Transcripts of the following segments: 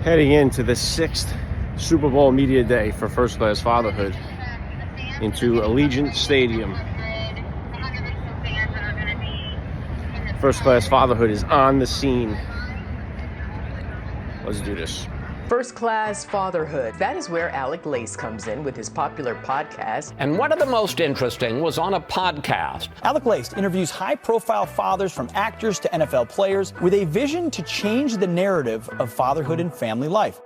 Heading into the 6th Super Bowl Media Day for First Class Fatherhood into Allegiant Stadium. First Class Fatherhood is on the scene. Let's do this. First Class Fatherhood. That is where Alec Lace comes in with his popular podcast. And one of the most interesting was on a podcast. Alec Lace interviews high-profile fathers from actors to NFL players with a vision to change the narrative of fatherhood and family life.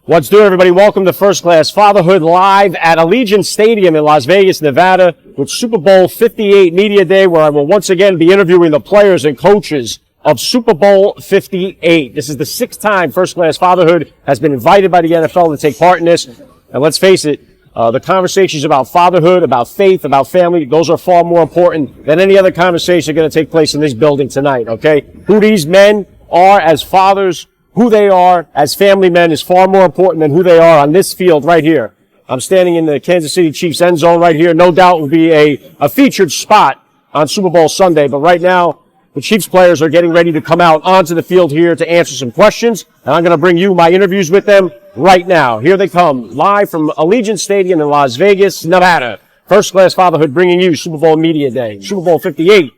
What's new, everybody? Welcome to First Class Fatherhood live at Allegiant Stadium in Las Vegas, Nevada, with Super Bowl 58 Media Day, where I will once again be interviewing the players and coaches of Super Bowl 58. This is the 6th time First Class Fatherhood has been invited by the NFL to take part in this. And let's face it, the conversations about fatherhood, about faith, about family, those are far more important than any other conversation going to take place in this building tonight, okay? Who these men are as fathers, who they are as family men is far more important than who they are on this field right here. I'm standing in the Kansas City Chiefs end zone right here. No doubt will be a featured spot on Super Bowl Sunday, but right now, the Chiefs players are getting ready to come out onto the field here to answer some questions, and I'm going to bring you my interviews with them right now. Here they come, live from Allegiant Stadium in Las Vegas, Nevada. First Class Fatherhood bringing you Super Bowl Media Day, Super Bowl 58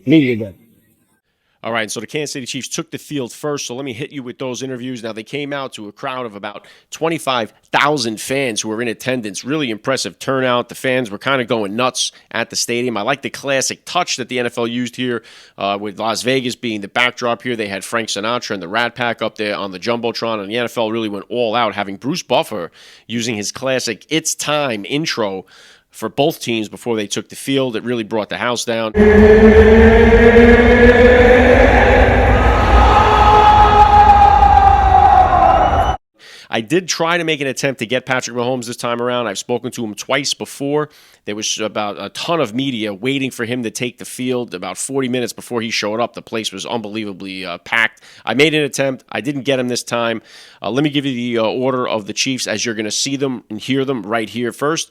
Media Day. All right, so the Kansas City Chiefs took the field first, so let me hit you with those interviews. Now, they came out to a crowd of about 25,000 fans who were in attendance. Really impressive turnout. The fans were kind of going nuts at the stadium. I like the classic touch that the NFL used here with Las Vegas being the backdrop here. They had Frank Sinatra and the Rat Pack up there on the Jumbotron, and the NFL really went all out, having Bruce Buffer using his classic It's Time intro for both teams before they took the field. It really brought the house down. I did try to make an attempt to get Patrick Mahomes this time around. I've spoken to him twice before. There was about a ton of media waiting for him to take the field. About 40 minutes before he showed up, the place was unbelievably packed. I made an attempt. I didn't get him this time. Let me give you the order of the Chiefs as you're going to see them and hear them right here first.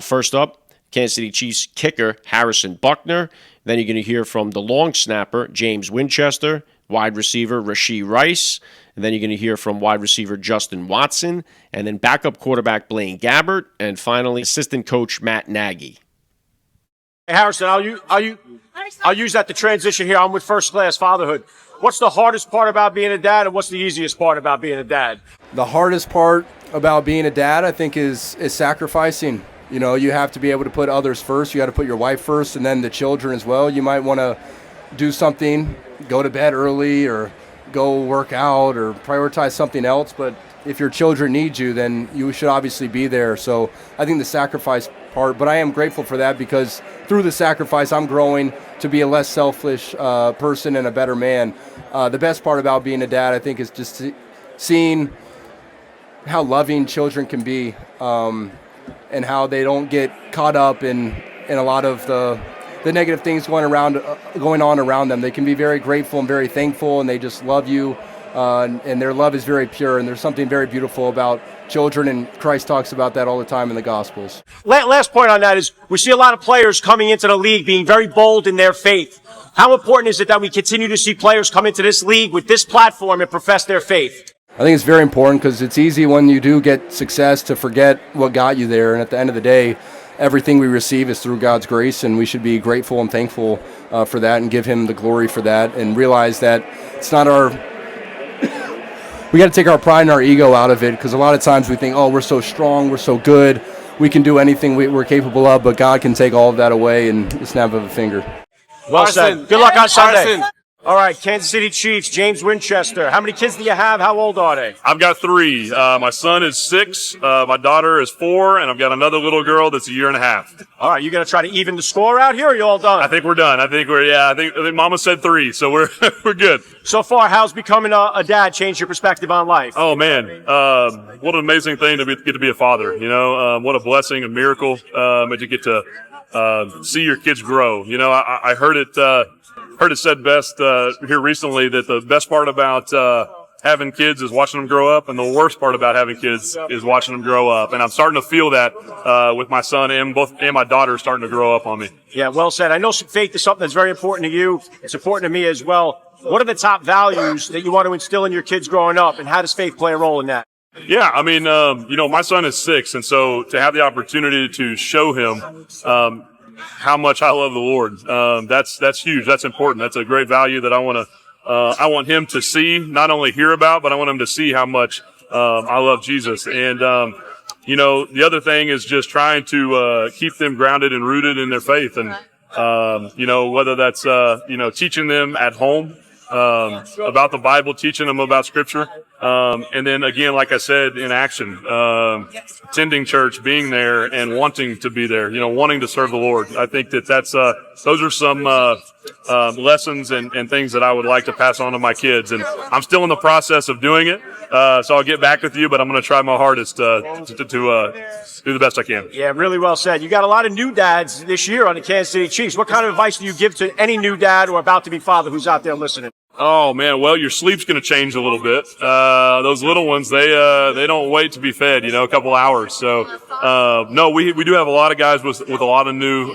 First up, Kansas City Chiefs kicker Harrison Butker. Then you're going to hear from the long snapper, James Winchester, wide receiver Rashee Rice, and then you're going to hear from wide receiver Justin Watson, and then backup quarterback Blaine Gabbert, and finally assistant coach Matt Naggy. Hey, Harrison, I'll use that to transition here. I'm with First Class Fatherhood. What's the hardest part about being a dad, and what's the easiest part about being a dad? The hardest part about being a dad, I think, is sacrificing. You know, you have to be able to put others first. You got to put your wife first, and then the children as well. You might want to do something, go to bed early or go work out or prioritize something else. But if your children need you, then you should obviously be there. So I think the sacrifice part, but I am grateful for that because through the sacrifice, I'm growing to be a less selfish person and a better man. The best part about being a dad, I think, is just seeing how loving children can be and how they don't get caught up in a lot of the negative things going on around them. They can be very grateful and very thankful, and they just love you, and their love is very pure, and there's something very beautiful about children, and Christ talks about that all the time in the Gospels. Last point on that is we see a lot of players coming into the league being very bold in their faith. How important is it that we continue to see players come into this league with this platform and profess their faith? I think it's very important because it's easy when you do get success to forget what got you there, and at the end of the day, everything we receive is through God's grace, and we should be grateful and thankful for that and give him the glory for that and realize that it's not our – we got to take our pride and our ego out of it because a lot of times we think, oh, we're so strong, we're so good, we can do anything we're capable of, but God can take all of that away and the snap of a finger. Well said. Good luck on Sunday. All right, Kansas City Chiefs, James Winchester. How many kids do you have? How old are they? I've got 3. My son is 6, my daughter is 4, and I've got another little girl that's 1.5 years. All right, you going to try to even the score out here, or are you all done? I think we're done. I think Mama said 3, so we're we're good. So far, how's becoming a dad changed your perspective on life? Oh, man. What an amazing thing to get to be a father, you know. What a blessing, a miracle that you get to see your kids grow. You know, I heard it said best here recently that the best part about having kids is watching them grow up, and the worst part about having kids is watching them grow up. And I'm starting to feel that with my son and my daughter starting to grow up on me. Yeah, well said. I know faith is something that's very important to you. It's important to me as well. What are the top values that you want to instill in your kids growing up, and how does faith play a role in that? Yeah, I mean, my son is 6, and so to have the opportunity to show him how much I love the Lord, that's huge. That's important. That's a great value that I want him to see, not only hear about, but I want him to see how much I love Jesus. And the other thing is just trying to keep them grounded and rooted in their faith, and whether that's teaching them at home about the Bible, teaching them about Scripture. And then again, like I said, in action, attending church, being there, and wanting to be there, wanting to serve the Lord. I think that's those are some lessons and things that I would like to pass on to my kids. And I'm still in the process of doing it, so I'll get back with you, but I'm going to try my hardest to do the best I can. Yeah, really well said. You got a lot of new dads this year on the Kansas City Chiefs. What kind of advice do you give to any new dad or about to be father who's out there listening? Oh man, well, your sleep's going to change a little bit. Those little ones, they don't wait to be fed, a couple hours. So, no, we do have a lot of guys with a lot of new,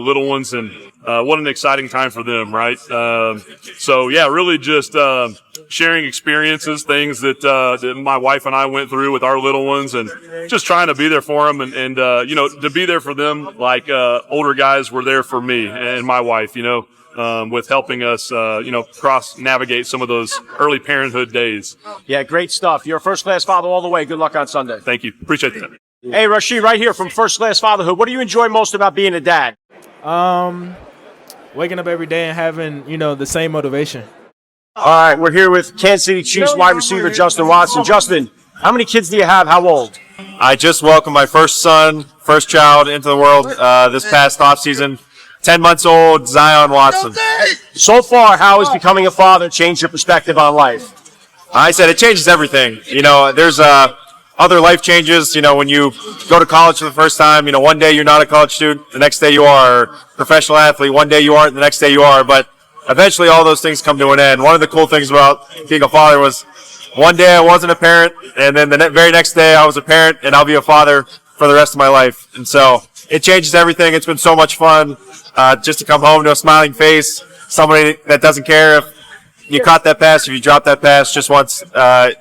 little ones, and, what an exciting time for them, right? So yeah, really just, sharing experiences, things that my wife and I went through with our little ones, and just trying to be there for them and to be there for them like, older guys were there for me and my wife, with helping us, navigate some of those early parenthood days. Yeah, great stuff. You're a first-class father all the way. Good luck on Sunday. Thank you. Appreciate that. Hey, Rashee, right here from First Class Fatherhood. What do you enjoy most about being a dad? Waking up every day and having, the same motivation. All right, we're here with Kansas City Chiefs wide receiver Justin Watson. Justin, how many kids do you have? How old? I just welcomed my first child into the world this past offseason. 10 months old, Zion Watson. So far, how has becoming a father changed your perspective on life? I said it changes everything. There's other life changes. When you go to college for the first time, one day you're not a college student, the next day you are. Professional athlete, one day you aren't, the next day you are. But eventually all those things come to an end. One of the cool things about being a father was one day I wasn't a parent, and then the very next day I was a parent, and I'll be a father for the rest of my life. And so it changes everything. It's been so much fun. Just to come home to a smiling face, somebody that doesn't care if you caught that pass, if you dropped that pass, just wants,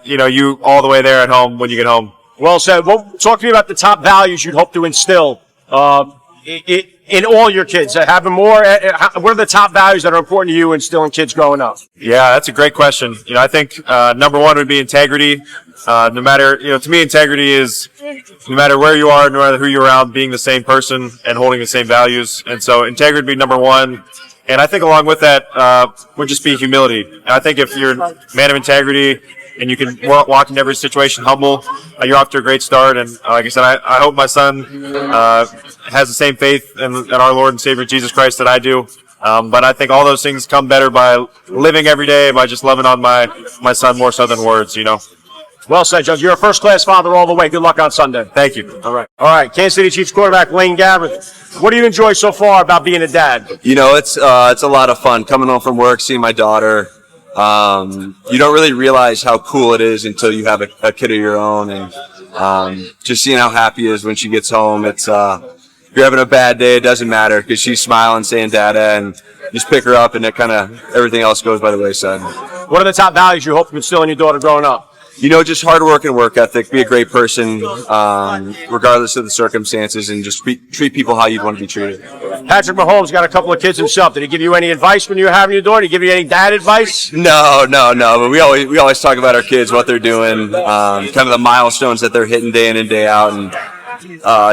you all the way there at home when you get home. Well said. Well, talk to me about the top values you'd hope to instill in all your kids. Having more, what are the top values that are important to you instilling kids growing up? Yeah, that's a great question. I think number one would be integrity. No matter, to me, integrity is no matter where you are, no matter who you're around, being the same person and holding the same values. And so integrity would be number one. And I think along with that would just be humility. And I think if you're a man of integrity and you can walk into every situation humble, you're off to a great start. And like I said, I hope my son has the same faith in our Lord and Savior Jesus Christ that I do. But I think all those things come better by living every day, by just loving on my son more so than words, Well said, Judge. You're a first-class father all the way. Good luck on Sunday. Thank you. All right. Kansas City Chiefs quarterback Blaine Gabbert. What do you enjoy so far about being a dad? It's a lot of fun coming home from work, seeing my daughter. You don't really realize how cool it is until you have a kid of your own, and just seeing how happy he is when she gets home. It's if you're having a bad day, it doesn't matter because she's smiling, saying "Dada," and you just pick her up, and it kind of everything else goes by the wayside. What are the top values you hope to instill in your daughter growing up? Just hard work and work ethic. Be a great person, regardless of the circumstances, and just treat people how you'd want to be treated. Patrick Mahomes got a couple of kids himself. Did he give you any advice when you were having your daughter? Did he give you any dad advice? No. But we always talk about our kids, what they're doing, kind of the milestones that they're hitting day in and day out, and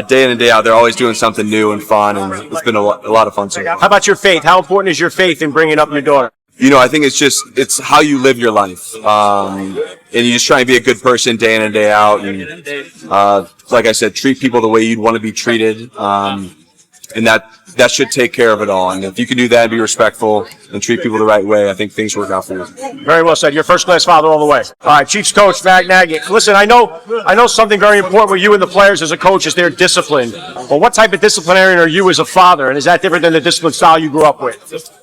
day in and day out, they're always doing something new and fun, and it's been a lot of fun so far. How about your faith? How important is your faith in bringing up your daughter? I think it's how you live your life. And you just try and be a good person day in and day out. And, like I said, treat people the way you'd want to be treated. And that should take care of it all. And if you can do that and be respectful and treat people the right way, I think things work out for you. Very well said. You're first-class father all the way. All right, Chiefs coach, Matt Naggy. Listen, I know something very important with you and the players as a coach is their discipline. Well, what type of disciplinarian are you as a father? And is that different than the discipline style you grew up with?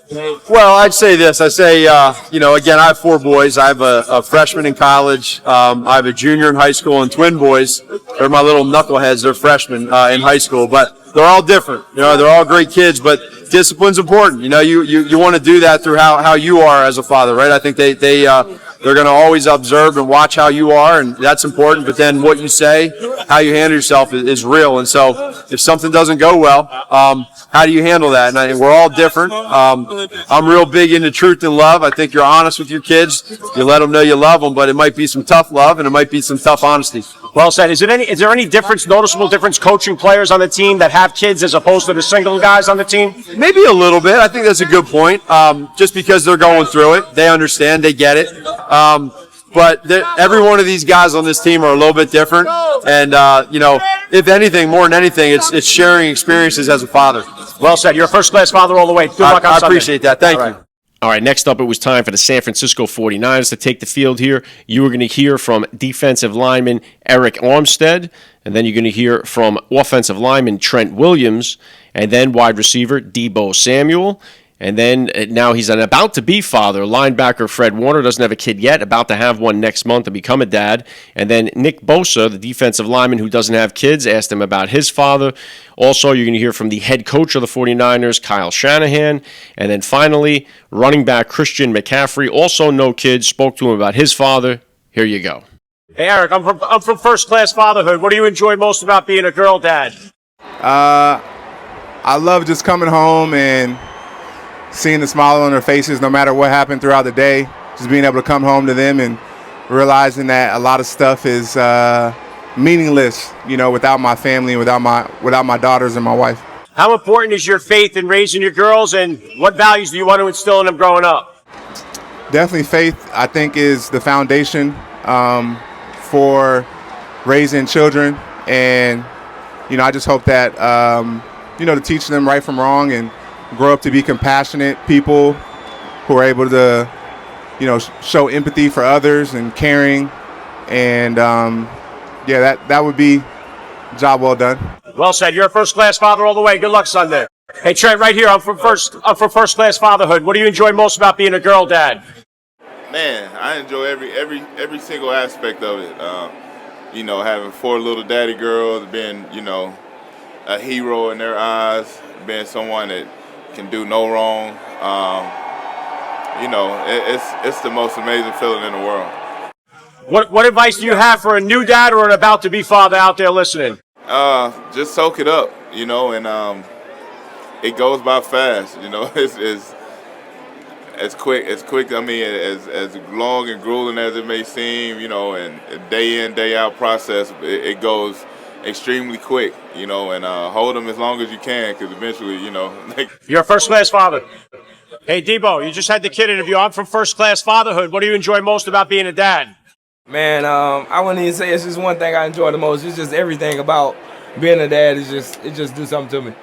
Well, I'd say this. I say, again, I have 4 boys. I have a freshman in college. I have a junior in high school and twin boys. They're my little knuckleheads. They're freshmen in high school, but they're all different. They're all great kids, but discipline's important. You want to do that through how you are as a father, right? I think they're going to always observe and watch how you are, and that's important. But then what you say, how you handle yourself is real. And so if something doesn't go well, how do you handle that? And we're all different. I'm real big into truth and love. I think you're honest with your kids. You let them know you love them, but it might be some tough love and it might be some tough honesty. Well said. Is there any noticeable difference coaching players on the team that have kids as opposed to the single guys on the team? Maybe a little bit. I think that's a good point. Just because they're going through it, they understand, they get it. But every one of these guys on this team are a little bit different. And, if anything, more than anything, it's sharing experiences as a father. Well said. You're a first-class father all the way. Good luck on Sunday. I appreciate that. Thank you. All right, next up, it was time for the San Francisco 49ers to take the field here. You are going to hear from defensive lineman Arik Armstead, and then you're going to hear from offensive lineman Trent Williams, and then wide receiver Deebo Samuel. And then now he's an about-to-be father. Linebacker Fred Warner doesn't have a kid yet, about to have one next month to become a dad. And then Nick Bosa, the defensive lineman who doesn't have kids, asked him about his father. Also, you're going to hear from the head coach of the 49ers, Kyle Shanahan. And then finally, running back Christian McCaffrey, also no kids, spoke to him about his father. Here you go. Hey, Arik, I'm from First Class Fatherhood. What do you enjoy most about being a girl dad? I love just coming home and seeing the smile on their faces no matter what happened throughout the day, just being able to come home to them and realizing that a lot of stuff is meaningless, without my family and without my daughters and my wife. How important is your faith in raising your girls, and what values do you want to instill in them growing up? Definitely faith, I think, is the foundation for raising children, and I just hope that to teach them right from wrong and grow up to be compassionate people who are able to, show empathy for others and caring. And, that would be a job well done. Well said. You're a first-class father all the way. Good luck Sunday. Hey, Trent, right here. I'm from First-Class Fatherhood. What do you enjoy most about being a girl dad? Man, I enjoy every single aspect of it. Having 4 little daddy girls, being, a hero in their eyes, being someone that can do no wrong. It's the most amazing feeling in the world. What advice do you have for a new dad or an about-to-be father out there listening? Just soak it up, and it goes by fast. It's quick. I mean, as long and grueling as it may seem, and day in, day out process, it goes extremely quick, and hold them as long as you can, because eventually, You're a first-class father. Hey, Deebo, you just had the kid interview. I'm from First-Class Fatherhood. What do you enjoy most about being a dad? Man, I wouldn't even say it's just one thing I enjoy the most. It's just everything about being a dad. It just do something to me.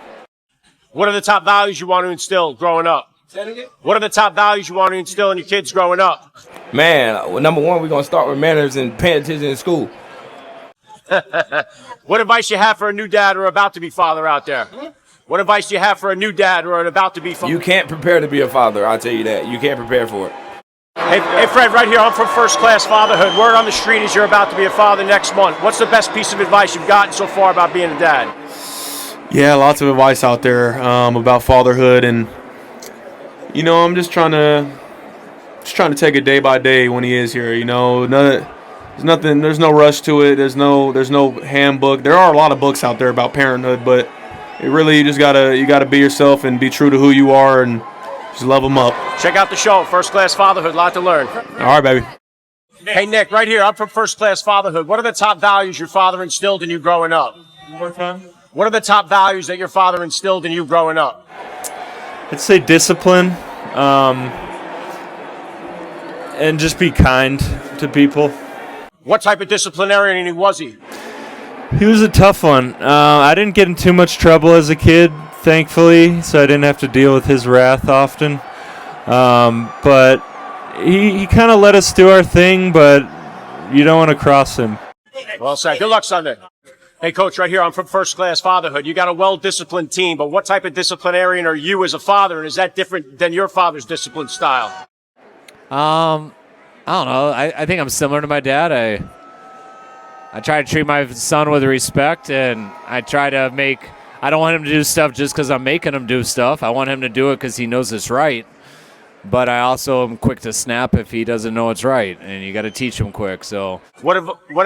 What are the top values you want to instill growing up? What are the top values you want to instill in your kids growing up? Man, number one, we're going to start with manners and paying attention in school. What advice do you have for a new dad or about-to-be father out there? What advice do you have for a new dad or an about-to-be father? You can't prepare to be a father, I'll tell you that. You can't prepare for it. Hey, Fred, right here. I'm from First-Class Fatherhood. Word on the street is you're about to be a father next month. What's the best piece of advice you've gotten so far about being a dad? Yeah, lots of advice out there about fatherhood, and I'm just trying to take it day by day when he is here. There's no rush to it. There's no handbook. There are a lot of books out there about parenthood, but it really you gotta be yourself and be true to who you are and just love them up. Check out the show, First-Class Fatherhood. Lot to learn. All right, baby. Hey, Nick, right here. I'm from First-Class Fatherhood. What are the top values your father instilled in you growing up? One more time. What are the top values that your father instilled in you growing up? I'd say discipline, and just be kind to people. What type of disciplinarian was he? He was a tough one. I didn't get in too much trouble as a kid, thankfully, so I didn't have to deal with his wrath often. But he kind of let us do our thing, but you don't want to cross him. Well said. Good luck Sunday. Hey, Coach, right here. I'm from First Class Fatherhood. You got a well-disciplined team, but what type of disciplinarian are you as a father, and is that different than your father's discipline style? I don't know. I think I'm similar to my dad. I try to treat my son with respect, and I try to I don't want him to do stuff just because I'm making him do stuff. I want him to do it because he knows it's right. But I also am quick to snap if he doesn't know it's right, and you got to teach him quick. So, what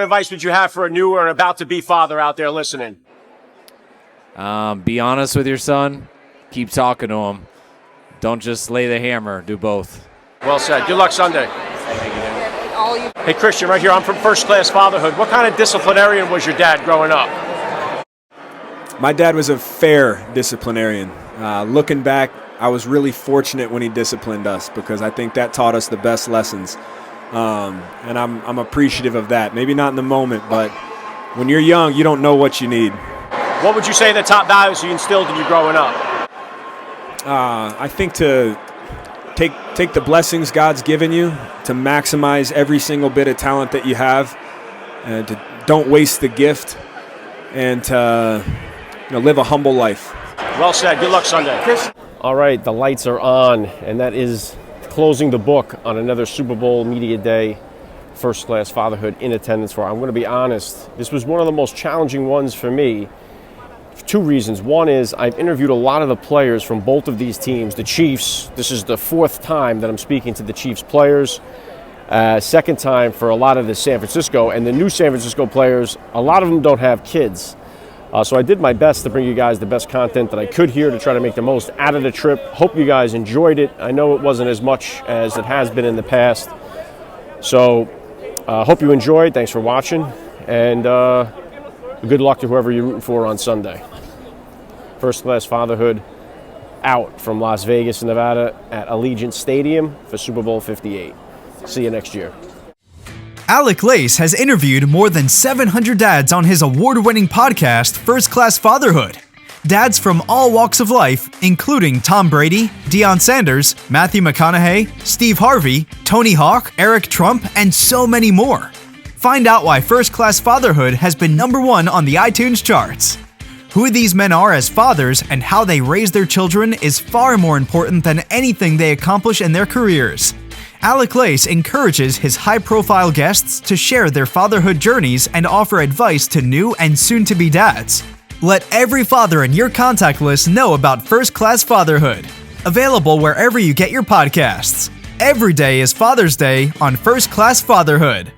advice would you have for a new or about-to-be father out there listening? Be honest with your son. Keep talking to him. Don't just lay the hammer. Do both. Well said. Good luck Sunday. Hey, Christian, right here. I'm from First Class Fatherhood. What kind of disciplinarian was your dad growing up? My dad was a fair disciplinarian. Looking back, I was really fortunate when he disciplined us because I think that taught us the best lessons. And I'm appreciative of that. Maybe not in the moment, but when you're young, you don't know what you need. What would you say the top values he instilled in you growing up? I think to take the blessings God's given you, to maximize every single bit of talent that you have, and to don't waste the gift, and to live a humble life. Well said. Good luck Sunday. All right, the lights are on, and that is closing the book on another Super Bowl Media Day, First Class Fatherhood in attendance for. I'm going to be honest, this was one of the most challenging ones for me for two reasons. One is I've interviewed a lot of the players from both of these teams. The Chiefs, this is the fourth time that I'm speaking to the Chiefs players. Second time for a lot of the San Francisco, and the new San Francisco players, a lot of them don't have kids. So I did my best to bring you guys the best content that I could here to try to make the most out of the trip. Hope you guys enjoyed it. I know it wasn't as much as it has been in the past. So hope you enjoyed. Thanks for watching. And good luck to whoever you're rooting for on Sunday. First Class Fatherhood out from Las Vegas, Nevada at Allegiant Stadium for Super Bowl 58. See you next year. Alec Lace has interviewed more than 700 dads on his award-winning podcast, First Class Fatherhood. Dads from all walks of life, including Tom Brady, Deion Sanders, Matthew McConaughey, Steve Harvey, Tony Hawk, Eric Trump, and so many more. Find out why First Class Fatherhood has been #1 on the iTunes charts. Who these men are as fathers and how they raise their children is far more important than anything they accomplish in their careers. Alec Lace encourages his high-profile guests to share their fatherhood journeys and offer advice to new and soon-to-be dads. Let every father in your contact list know about First Class Fatherhood. Available wherever you get your podcasts. Every day is Father's Day on First Class Fatherhood.